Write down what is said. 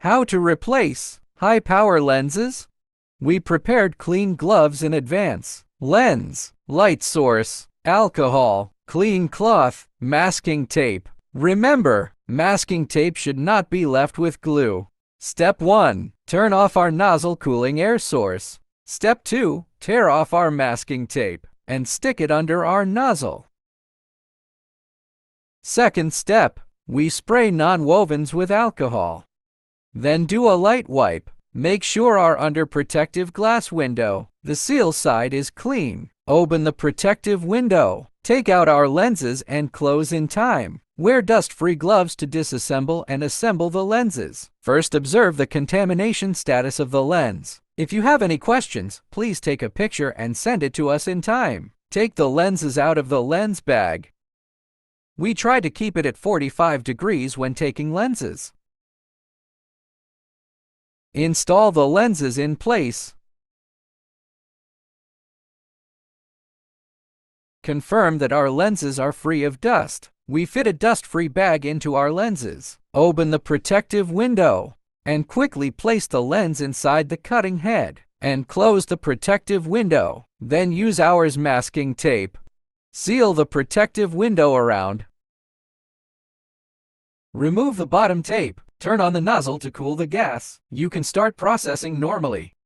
How to replace high-power lenses? We prepared clean gloves in advance. Lens, light source, alcohol, clean cloth, masking tape. Remember, masking tape should not be left with glue. Step 1. Turn off our nozzle cooling air source. Step 2. Tear off our masking tape and stick it under our nozzle. Second step. We spray non-wovens with alcohol. Then do a light wipe. Make sure our under protective glass window, the seal side, is clean. Open the protective window. Take out our lenses and close in time. Wear dust-free gloves to disassemble and assemble the lenses. First, observe the contamination status of the lens. If you have any questions, please take a picture and send it to us in time. Take the lenses out of the lens bag. We try to keep it at 45 degrees when taking lenses. Install the lenses in place. Confirm that our lenses are free of dust. We fit a dust-free bag into our lenses. Open the protective window and quickly place the lens inside the cutting head and close the protective window. Then use our masking tape. Seal the protective window around. Remove the bottom tape. Turn on the nozzle to cool the gas. You can start processing normally.